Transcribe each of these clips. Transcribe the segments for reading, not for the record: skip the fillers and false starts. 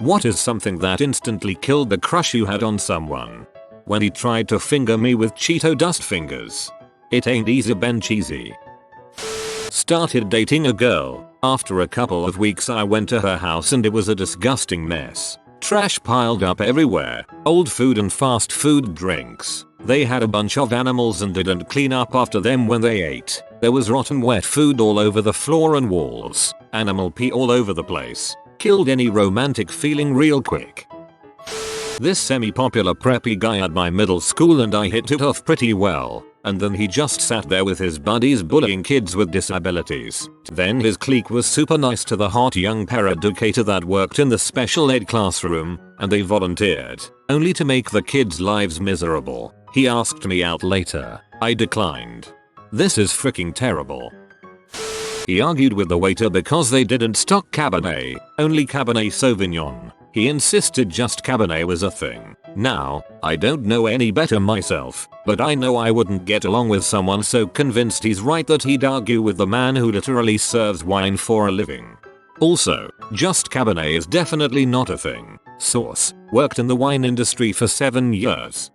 What is something that instantly killed the crush you had on someone? When he tried to finger me with Cheeto dust fingers. It ain't easy been cheesy. Started dating a girl. After a couple of weeks I went to her house and it was a disgusting mess. Trash piled up everywhere, old food and fast food drinks. They had a bunch of animals and didn't clean up after them when they ate. There was rotten wet food all over the floor and walls. Animal pee all over the place. Killed any romantic feeling real quick. This semi-popular preppy guy at my middle school and I hit it off pretty well. And then he just sat there with his buddies bullying kids with disabilities. Then his clique was super nice to the hot young paraeducator that worked in the special ed classroom, and they volunteered, only to make the kids' lives miserable. He asked me out later. I declined. This is freaking terrible. He argued with the waiter because they didn't stock Cabernet, only Cabernet Sauvignon. He insisted just Cabernet was a thing. Now, I don't know any better myself, but I know I wouldn't get along with someone so convinced he's right that he'd argue with the man who literally serves wine for a living. Also, just Cabernet is definitely not a thing. Source: worked in the wine industry for 7 years.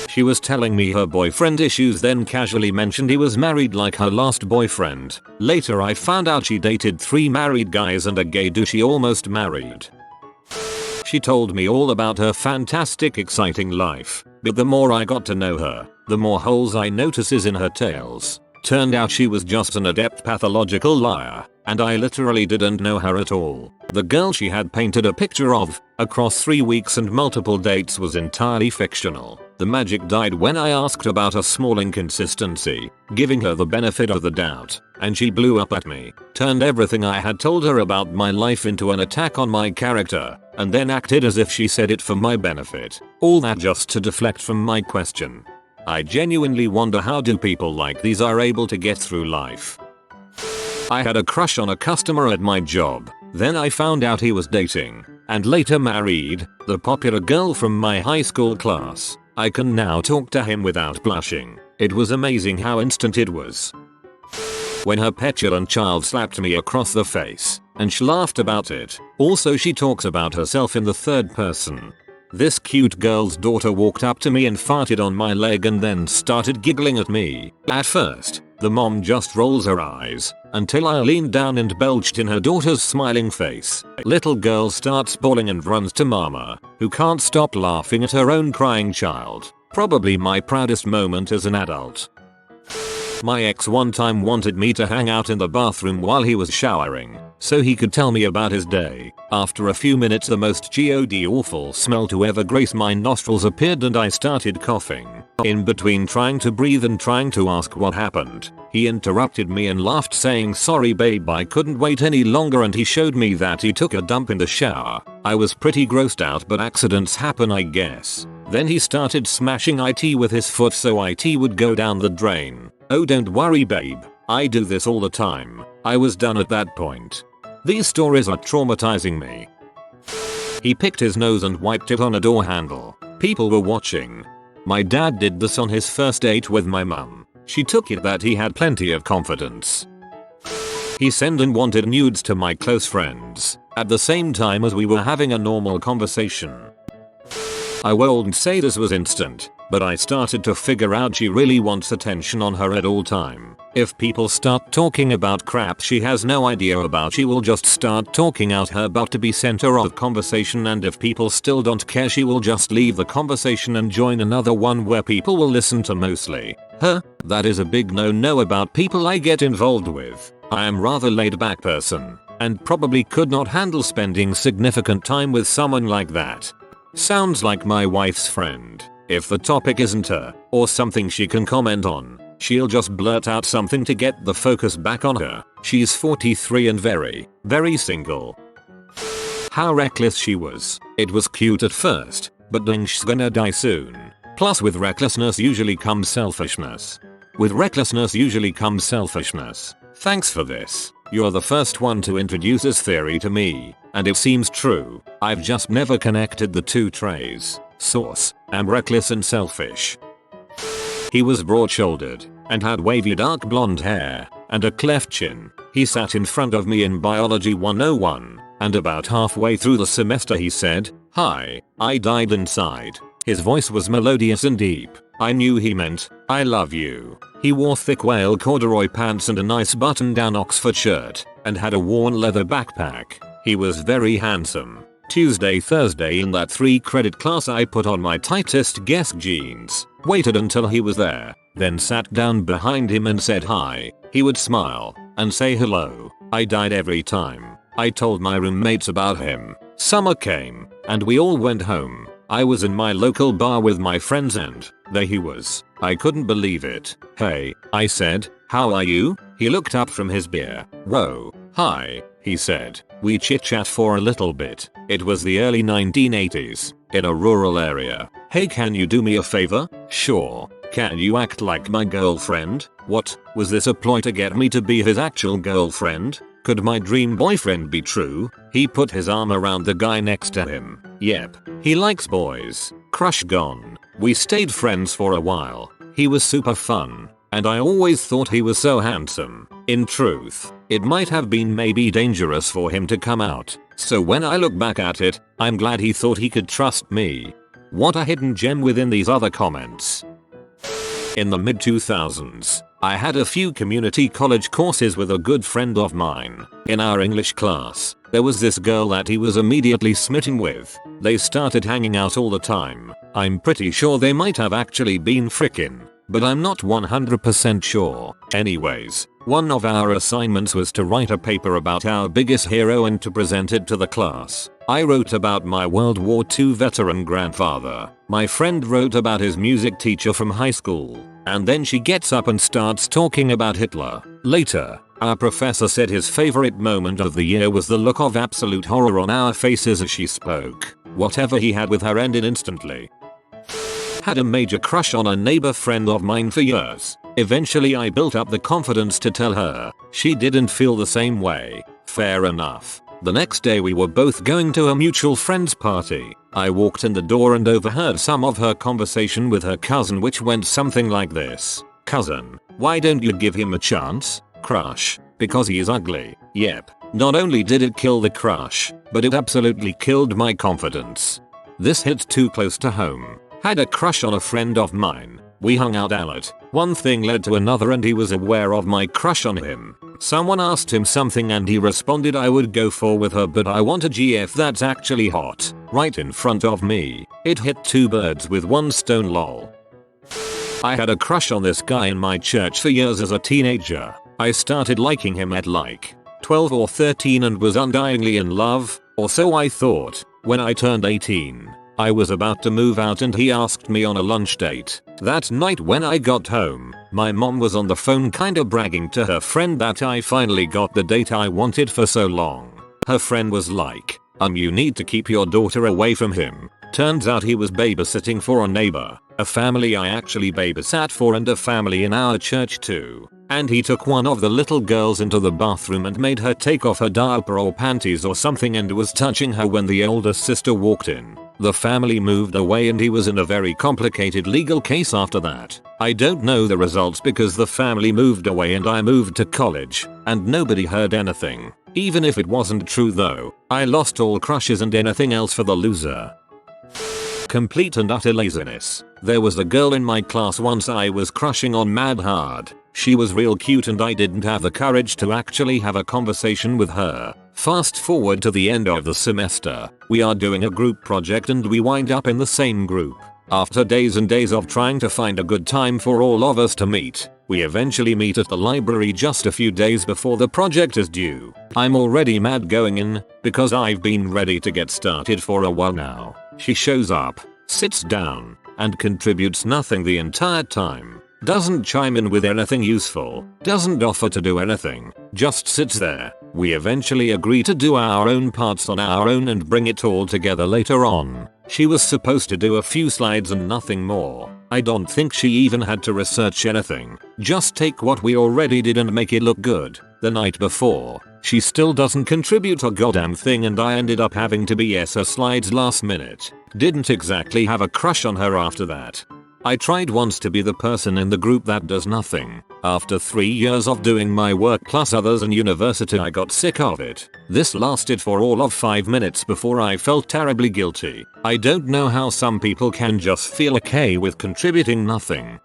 She was telling me her boyfriend issues, then casually mentioned he was married like her last boyfriend. Later I found out she dated 3 married guys and a gay dude she almost married. She told me all about her fantastic exciting life, but the more I got to know her, the more holes I notices in her tales. Turned out she was just an adept pathological liar, and I literally didn't know her at all. The girl she had painted a picture of, across 3 weeks and multiple dates, was entirely fictional. The magic died when I asked about a small inconsistency, giving her the benefit of the doubt, and she blew up at me, turned everything I had told her about my life into an attack on my character, and then acted as if she said it for my benefit. All that just to deflect from my question. I genuinely wonder how do people like these are able to get through life. I had a crush on a customer at my job, then I found out he was dating, and later married, the popular girl from my high school class. I can now talk to him without blushing. It was amazing how instant it was. When her petulant child slapped me across the face, and she laughed about it. Also she talks about herself in the third person. This cute girl's daughter walked up to me and farted on my leg and then started giggling at me. At first, the mom just rolls her eyes, until I leaned down and belched in her daughter's smiling face. Little girl starts bawling and runs to mama, who can't stop laughing at her own crying child. Probably my proudest moment as an adult. My ex one time wanted me to hang out in the bathroom while he was showering, so he could tell me about his day. After a few minutes the most god awful smell to ever grace my nostrils appeared and I started coughing. In between trying to breathe and trying to ask what happened, he interrupted me and laughed saying, "Sorry babe, I couldn't wait any longer," and he showed me that he took a dump in the shower. I was pretty grossed out, but accidents happen I guess. Then he started smashing IT with his foot so IT would go down the drain. Oh don't worry babe, I do this all the time. I was done at that point. These stories are traumatizing me. He picked his nose and wiped it on a door handle. People were watching. My dad did this on his first date with my mum. She took it that he had plenty of confidence. He sent and wanted nudes to my close friends, at the same time as we were having a normal conversation. I won't say this was instant, but I started to figure out she really wants attention on her at all time. If people start talking about crap she has no idea about, she will just start talking out her butt to be center of conversation, and if people still don't care she will just leave the conversation and join another one where people will listen to mostly her. That is a big no-no about people I get involved with. I am rather laid back person, and probably could not handle spending significant time with someone like that. Sounds like my wife's friend. If the topic isn't her, or something she can comment on, she'll just blurt out something to get the focus back on her. She's 43 and very single. How reckless she was. It was cute at first, but dang, she's gonna die soon. Plus with recklessness usually comes selfishness. Thanks for this. You're the first one to introduce this theory to me, and it seems true. I've just never connected the two traits. Source: am reckless and selfish. He was broad-shouldered and had wavy dark blonde hair and a cleft chin. He sat in front of me in biology 101, and about halfway through the semester he said, "Hi, I died inside." His voice was melodious and deep. I knew he meant, "I love you." He wore thick whale corduroy pants and a nice button-down Oxford shirt, and had a worn leather backpack. He was very handsome. Tuesday, Thursday in that 3-credit class I put on my tightest guess jeans, waited until he was there, then sat down behind him and said hi. He would smile and say hello. I died every time. I told my roommates about him. Summer came and we all went home. I was in my local bar with my friends and there he was. I couldn't believe it. "Hey," I said, "how are you?" He looked up from his beer. "Whoa, hi," he said. We chit-chat for a little bit. It was the early 1980s, in a rural area. "Hey, can you do me a favor?" "Sure." "Can you act like my girlfriend?" What, was this a ploy to get me to be his actual girlfriend? Could my dream boyfriend be true? He put his arm around the guy next to him. Yep, he likes boys. Crush gone. We stayed friends for a while. He was super fun, and I always thought he was so handsome. In truth, it might have been maybe dangerous for him to come out. So when I look back at it, I'm glad he thought he could trust me. What a hidden gem within these other comments. In the mid-2000s, I had a few community college courses with a good friend of mine. In our English class, there was this girl that he was immediately smitten with. They started hanging out all the time. I'm pretty sure they might have actually been frickin', but I'm not 100% sure. Anyways, one of our assignments was to write a paper about our biggest hero and to present it to the class. I wrote about my World War II veteran grandfather. My friend wrote about his music teacher from high school. And then she gets up and starts talking about Hitler. Later, our professor said his favorite moment of the year was the look of absolute horror on our faces as she spoke. Whatever he had with her ended instantly. Had a major crush on a neighbor friend of mine for years. Eventually I built up the confidence to tell her. She didn't feel the same way. Fair enough. The next day we were both going to a mutual friend's party. I walked in the door and overheard some of her conversation with her cousin, which went something like this. "Cousin, why don't you give him a chance? Crush, because he is ugly." Yep, not only did it kill the crush, but it absolutely killed my confidence. This hit too close to home. Had a crush on a friend of mine. We hung out a lot. One thing led to another and he was aware of my crush on him. Someone asked him something and he responded, "I would go for with her, but I want a GF that's actually hot." Right in front of me. It hit two birds with one stone, lol. I had a crush on this guy in my church for years as a teenager. I started liking him at like 12 or 13 and was undyingly in love, or so I thought. When I turned 18, I was about to move out and he asked me on a lunch date. That night when I got home, my mom was on the phone kinda bragging to her friend that I finally got the date I wanted for so long. Her friend was like, you need to keep your daughter away from him." Turns out he was babysitting for a neighbor, a family I actually babysat for and a family in our church too. And he took one of the little girls into the bathroom and made her take off her diaper or panties or something and was touching her when the older sister walked in. The family moved away and he was in a very complicated legal case after that. I don't know the results because the family moved away and I moved to college, and nobody heard anything. Even if it wasn't true though, I lost all crushes and anything else for the loser. Complete and utter laziness. There was a girl in my class once I was crushing on mad hard. She was real cute and I didn't have the courage to actually have a conversation with her. Fast forward to the end of the semester. We are doing a group project and we wind up in the same group. After days and days of trying to find a good time for all of us to meet, we eventually meet at the library just a few days before the project is due. I'm already mad going in, because I've been ready to get started for a while now. She shows up, sits down, and contributes nothing the entire time. Doesn't chime in with anything useful, doesn't offer to do anything, just sits there. We eventually agree to do our own parts on our own and bring it all together later on. She was supposed to do a few slides and nothing more. I don't think she even had to research anything. Just take what we already did and make it look good. The night before, she still doesn't contribute a goddamn thing and I ended up having to BS her slides last minute. Didn't exactly have a crush on her after that. I tried once to be the person in the group that does nothing. After 3 years of doing my work plus others and university, I got sick of it. This lasted for all of 5 minutes before I felt terribly guilty. I don't know how some people can just feel okay with contributing nothing.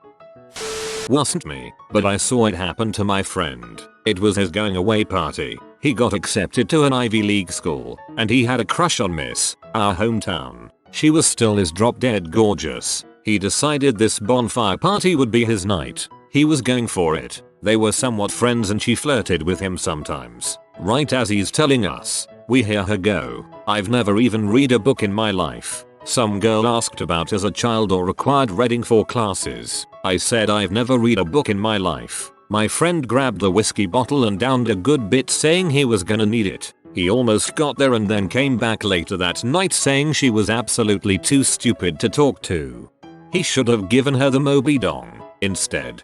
Wasn't me, but I saw it happen to my friend. It was his going away party. He got accepted to an Ivy League school, and he had a crush on Miss, our hometown. She was still as drop dead gorgeous. He decided this bonfire party would be his night. He was going for it. They were somewhat friends and she flirted with him sometimes. Right as he's telling us, we hear her go, "I've never even read a book in my life. Some girl asked about as a child or required reading for classes. I said I've never read a book in my life." My friend grabbed the whiskey bottle and downed a good bit, saying he was gonna need it. He almost got there and then came back later that night saying she was absolutely too stupid to talk to. He should have given her the Moby Dong instead.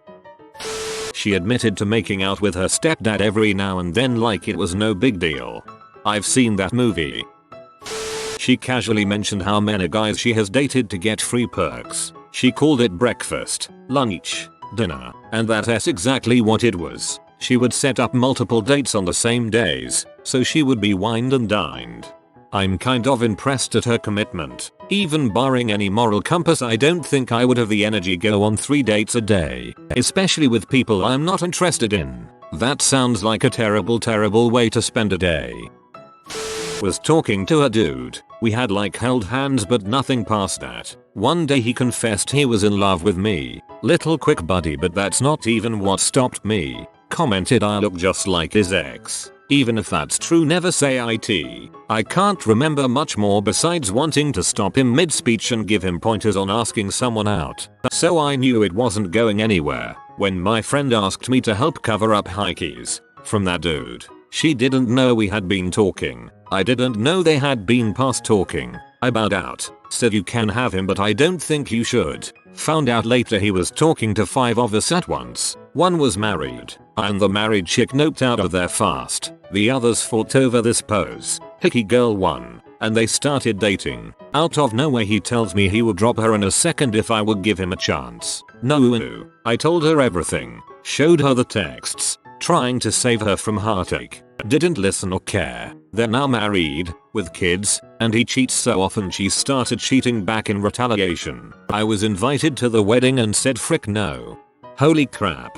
She admitted to making out with her stepdad every now and then like it was no big deal. I've seen that movie. She casually mentioned how many guys she has dated to get free perks. She called it breakfast, lunch, dinner, and that's exactly what it was. She would set up multiple dates on the same days, so she would be wined and dined. I'm kind of impressed at her commitment. Even barring any moral compass, I don't think I would have the energy go on 3 dates a day, especially with people I'm not interested in. That sounds like a terrible way to spend a day. Was talking to a dude. We had like held hands but nothing past that. One day he confessed he was in love with me. Little quick buddy, but that's not even what stopped me. Commented I look just like his ex. Even if that's true, never say it. I can't remember much more besides wanting to stop him mid-speech and give him pointers on asking someone out. So I knew it wasn't going anywhere when my friend asked me to help cover up hickeys from that dude. She didn't know we had been talking. I didn't know they had been past talking. I bowed out, said you can have him but I don't think you should. Found out later he was talking to 5 of us at once. One was married, and the married chick noped out of there fast. The others fought over this pose. Hickey girl won, and they started dating. Out of nowhere he tells me he would drop her in a second if I would give him a chance. No. I told her everything. Showed her the texts. Trying to save her from heartache. Didn't listen or care. They're now married, with kids, and he cheats so often she started cheating back in retaliation. I was invited to the wedding and said frick no. Holy crap.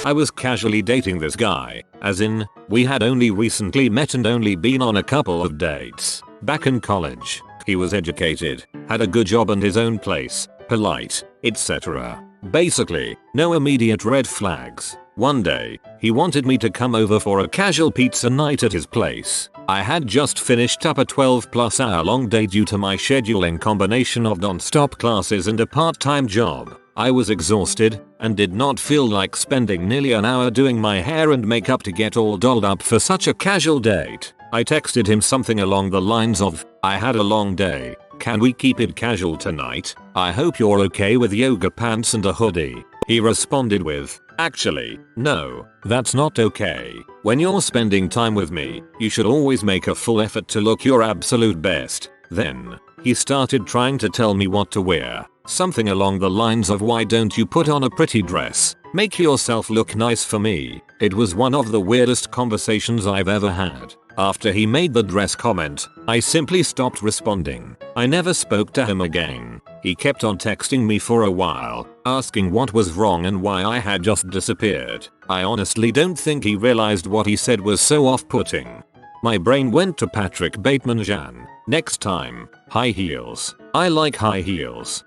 I was casually dating this guy, as in, we had only recently met and only been on a couple of dates. Back in college, he was educated, had a good job and his own place, polite, etc. Basically, no immediate red flags. One day, he wanted me to come over for a casual pizza night at his place. I had just finished up a 12+ hour long day due to my scheduling combination of non-stop classes and a part-time job. I was exhausted and did not feel like spending nearly an hour doing my hair and makeup to get all dolled up for such a casual date. I texted him something along the lines of, "I had a long day. Can we keep it casual tonight? I hope you're okay with yoga pants and a hoodie." He responded with, "Actually, no, that's not okay. When you're spending time with me, you should always make a full effort to look your absolute best." Then, he started trying to tell me what to wear. Something along the lines of, "Why don't you put on a pretty dress? Make yourself look nice for me." It was one of the weirdest conversations I've ever had. After he made the dress comment, I simply stopped responding. I never spoke to him again. He kept on texting me for a while, asking what was wrong and why I had just disappeared. I honestly don't think he realized what he said was so off-putting. My brain went to Patrick Bateman-Jan. Next time, high heels. I like high heels.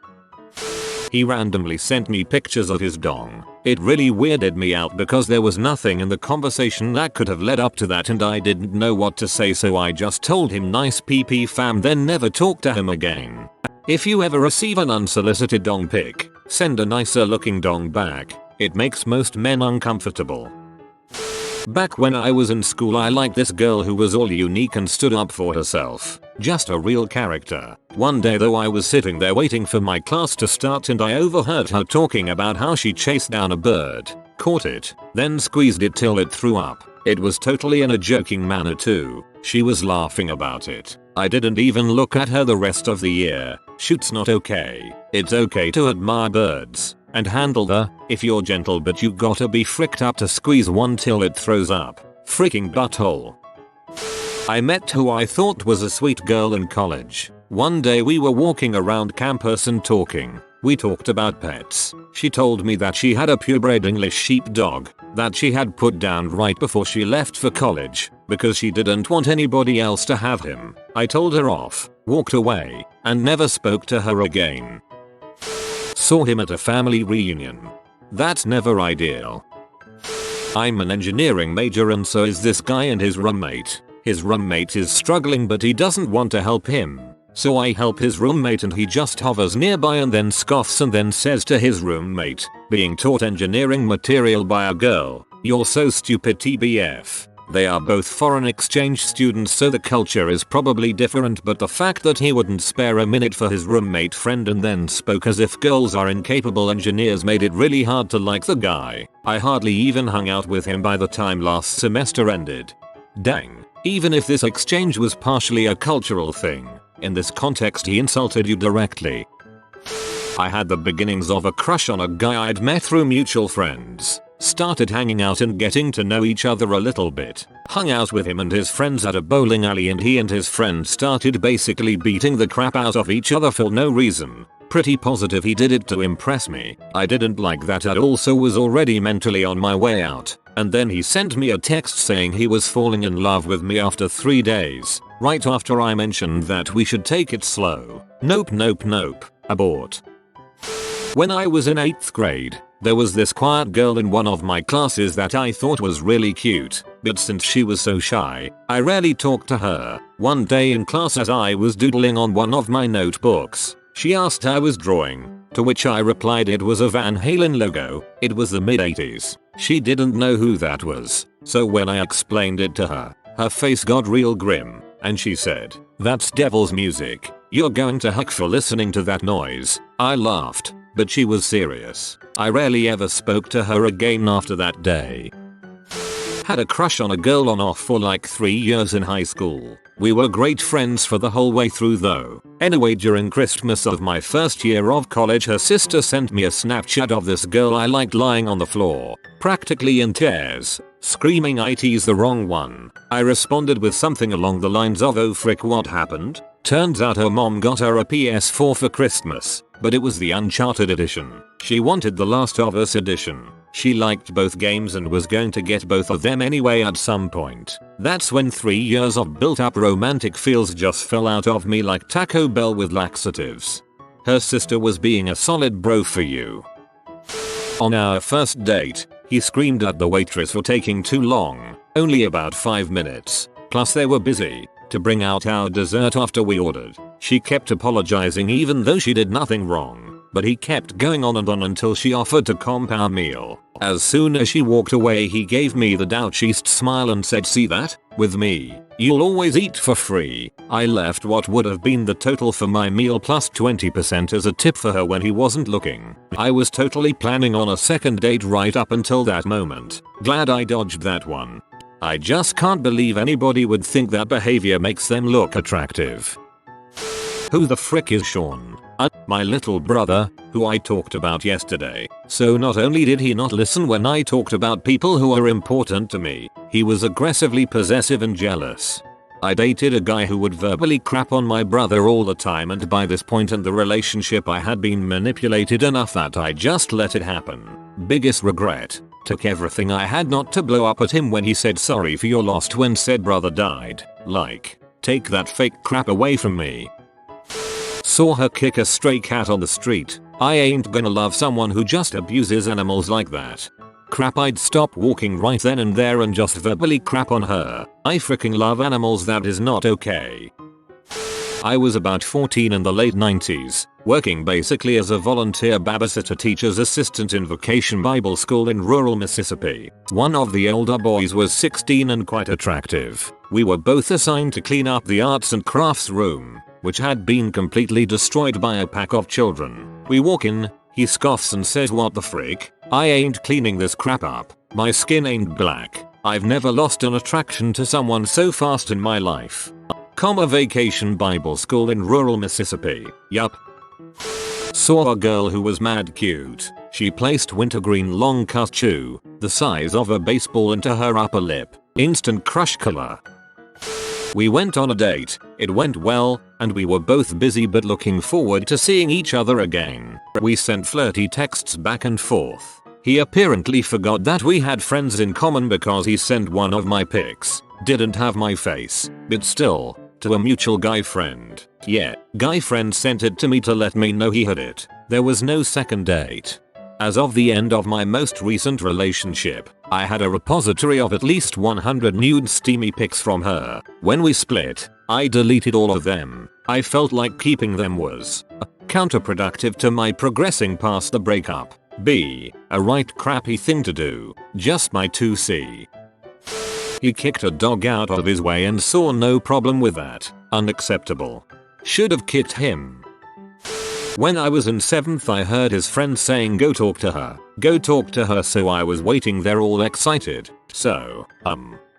He randomly sent me pictures of his dong. It really weirded me out because there was nothing in the conversation that could have led up to that and I didn't know what to say, so I just told him nice PP fam, then never talked to him again. If you ever receive an unsolicited dong pic, send a nicer looking dong back. It makes most men uncomfortable. Back when I was in school, I liked this girl who was all unique and stood up for herself. Just a real character. One day though, I was sitting there waiting for my class to start and I overheard her talking about how she chased down a bird, caught it, then squeezed it till it threw up. It was totally in a joking manner too. She was laughing about it. I didn't even look at her the rest of the year. Shoot's not okay. It's okay to admire birds. and handle the, if you're gentle but you gotta be fricked up to squeeze one till it throws up, freaking butthole. I met who I thought was a sweet girl in college. One day we were walking around campus and talking. We talked about pets. She told me that she had a purebred English sheepdog that she had put down right before she left for college because she didn't want anybody else to have him. I told her off, walked away, and never spoke to her again. Saw him at a family reunion. That's never ideal. I'm an engineering major and so is this guy and his roommate. His roommate is struggling but he doesn't want to help him. So I help his roommate and he just hovers nearby and then scoffs and then says to his roommate, being taught engineering material by a girl, "You're so stupid TBF." They are both foreign exchange students so the culture is probably different but the fact that he wouldn't spare a minute for his roommate friend and then spoke as if girls are incapable engineers made it really hard to like the guy. I hardly even hung out with him by the time last semester ended. Dang, even if this exchange was partially a cultural thing, in this context he insulted you directly. I had the beginnings of a crush on a guy I'd met through mutual friends. Started hanging out and getting to know each other a little bit. Hung out with him and his friends at a bowling alley and he and his friend started basically beating the crap out of each other for no reason. Pretty positive he did it to impress me. I didn't like that at all so was already mentally on my way out. And then he sent me a text saying he was falling in love with me after 3 days. Right after I mentioned that we should take it slow. Nope. Abort. When I was in 8th grade, there was this quiet girl in one of my classes that I thought was really cute, but since she was so shy, I rarely talked to her. One day in class as I was doodling on one of my notebooks, she asked I was drawing, to which I replied it was a Van Halen logo. It was the mid-80s. She didn't know who that was, so when I explained it to her, her face got real grim, and she said, "That's devil's music. You're going to heck for listening to that noise." I laughed, but she was serious. I rarely ever spoke to her again after that day. Had a crush on a girl on off for like 3 years in high school. We were great friends for the whole way through though. Anyway, during Christmas of my first year of college her sister sent me a Snapchat of this girl I liked lying on the floor, practically in tears, screaming "IT's the wrong one." I responded with something along the lines of "Oh frick, what happened?" Turns out her mom got her a PS4 for Christmas, but it was the Uncharted edition. She wanted the Last of Us edition. She liked both games and was going to get both of them anyway at some point. That's when 3 years of built up romantic feels just fell out of me like Taco Bell with laxatives. Her sister was being a solid bro for you. On our first date, he screamed at the waitress for taking too long, only about 5 minutes, plus they were busy, to bring out our dessert after we ordered. She kept apologizing even though she did nothing wrong, but he kept going on and on until she offered to comp our meal. As soon as she walked away he gave me the douchiest smile and said, "See that? With me, you'll always eat for free." I left what would have been the total for my meal plus 20% as a tip for her when he wasn't looking. I was totally planning on a second date right up until that moment. Glad I dodged that one. I just can't believe anybody would think that behavior makes them look attractive. Who the frick is Sean? My little brother, who I talked about yesterday. So not only did he not listen when I talked about people who are important to me, he was aggressively possessive and jealous. I dated a guy who would verbally crap on my brother all the time, and by this point in the relationship I had been manipulated enough that I just let it happen. Biggest regret. Took everything I had not to blow up at him when he said sorry for your loss when said brother died. Like, take that fake crap away from me. Saw her kick a stray cat on the street. I ain't gonna love someone who just abuses animals like that. Crap, I'd stop walking right then and there and just verbally crap on her. I freaking love animals, that is not okay. I was about 14 in the late 90s, working basically as a volunteer babysitter teacher's assistant in Vacation Bible School in rural Mississippi. One of the older boys was 16 and quite attractive. We were both assigned to clean up the arts and crafts room, which had been completely destroyed by a pack of children. We walk in, he scoffs and says, "What the frick? I ain't cleaning this crap up. My skin ain't black." I've never lost an attraction to someone so fast in my life. Vacation Bible School in rural Mississippi. Yup. Saw a girl who was mad cute. She placed wintergreen long cut chew, the size of a baseball, into her upper lip. Instant crush color. We went on a date, it went well, and we were both busy but looking forward to seeing each other again. We sent flirty texts back and forth. He apparently forgot that we had friends in common because he sent one of my pics. Didn't have my face, but still, to a mutual guy friend. Yeah, guy friend sent it to me to let me know he had it. There was no second date. As of the end of my most recent relationship, I had a repository of at least 100 nude steamy pics from her. When we split, I deleted all of them. I felt like keeping them was counterproductive to my progressing past the breakup. B. A right crappy thing to do. Just my 2C. He kicked a dog out of his way and saw no problem with that. Unacceptable. Should have kicked him. When I was in 7th, I heard his friend saying go talk to her. Go talk to her, so I was waiting there all excited. So,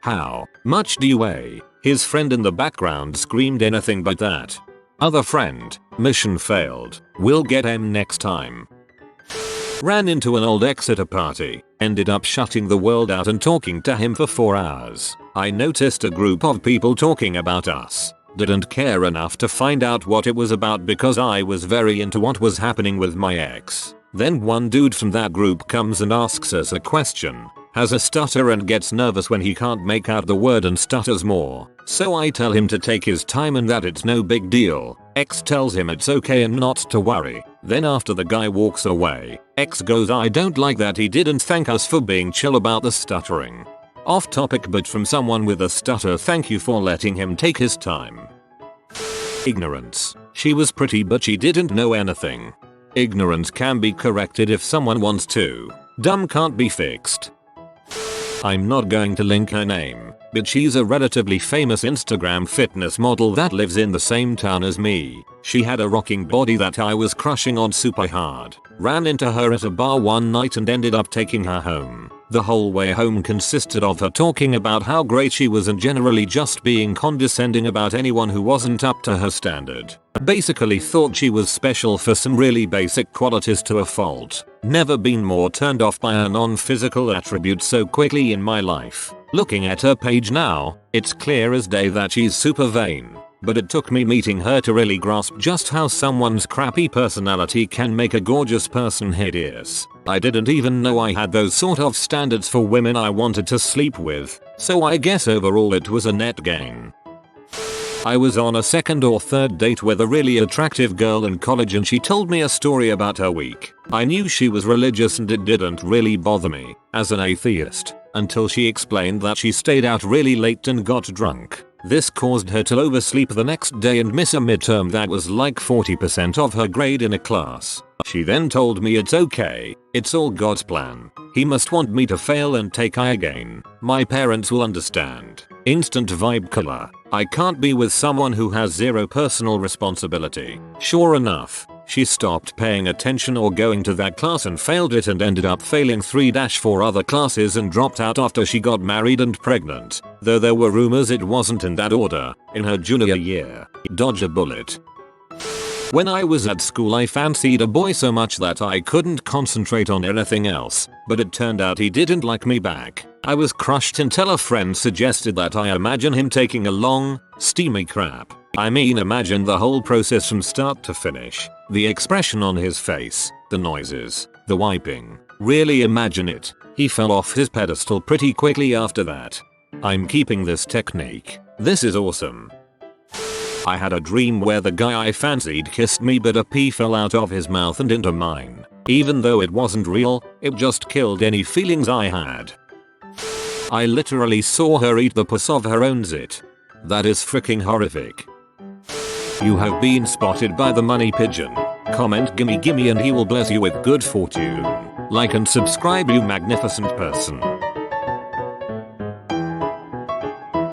how much do you weigh? His friend in the background screamed anything but that. Other friend, mission failed. We'll get him next time. Ran into an old ex at a party. Ended up shutting the world out and talking to him for 4 hours. I noticed a group of people talking about us. Didn't care enough to find out what it was about because I was very into what was happening with my ex. Then one dude from that group comes and asks us a question. Has a stutter and gets nervous when he can't make out the word and stutters more. So I tell him to take his time and that it's no big deal. Ex tells him it's okay and not to worry. Then after the guy walks away, ex goes, I don't like that he didn't thank us for being chill about the stuttering. Off topic, but from someone with a stutter, thank you for letting him take his time. Ignorance. She was pretty but she didn't know anything. Ignorance can be corrected if someone wants to. Dumb can't be fixed. I'm not going to link her name, but she's a relatively famous Instagram fitness model that lives in the same town as me. She had a rocking body that I was crushing on super hard. Ran into her at a bar one night and ended up taking her home. The whole way home consisted of her talking about how great she was and generally just being condescending about anyone who wasn't up to her standard. Basically thought she was special for some really basic qualities to a fault. Never been more turned off by a non-physical attribute so quickly in my life. Looking at her page now, it's clear as day that she's super vain. But it took me meeting her to really grasp just how someone's crappy personality can make a gorgeous person hideous. I didn't even know I had those sort of standards for women I wanted to sleep with, so I guess overall it was a net gain. I was on a second or third date with a really attractive girl in college and she told me a story about her week. I knew she was religious and it didn't really bother me, as an atheist, until she explained that she stayed out really late and got drunk. This caused her to oversleep the next day and miss a midterm that was like 40% of her grade in a class. She then told me it's okay, it's all God's plan. He must want me to fail and take I again. My parents will understand. Instant vibe color. I can't be with someone who has zero personal responsibility. Sure enough, she stopped paying attention or going to that class and failed it and ended up failing 3-4 other classes and dropped out after she got married and pregnant. Though there were rumors it wasn't in that order. In her junior year. Dodge a bullet. When I was at school I fancied a boy so much that I couldn't concentrate on anything else, but it turned out he didn't like me back. I was crushed until a friend suggested that I imagine him taking a long, steamy crap. I mean, imagine the whole process from start to finish. The expression on his face, the noises, the wiping. Really imagine it. He fell off his pedestal pretty quickly after that. I'm keeping this technique. This is awesome. I had a dream where the guy I fancied kissed me but a pea fell out of his mouth and into mine. Even though it wasn't real, it just killed any feelings I had. I literally saw her eat the puss of her own zit. That is freaking horrific. You have been spotted by the money pigeon. Comment gimme gimme and he will bless you with good fortune. Like and subscribe, you magnificent person.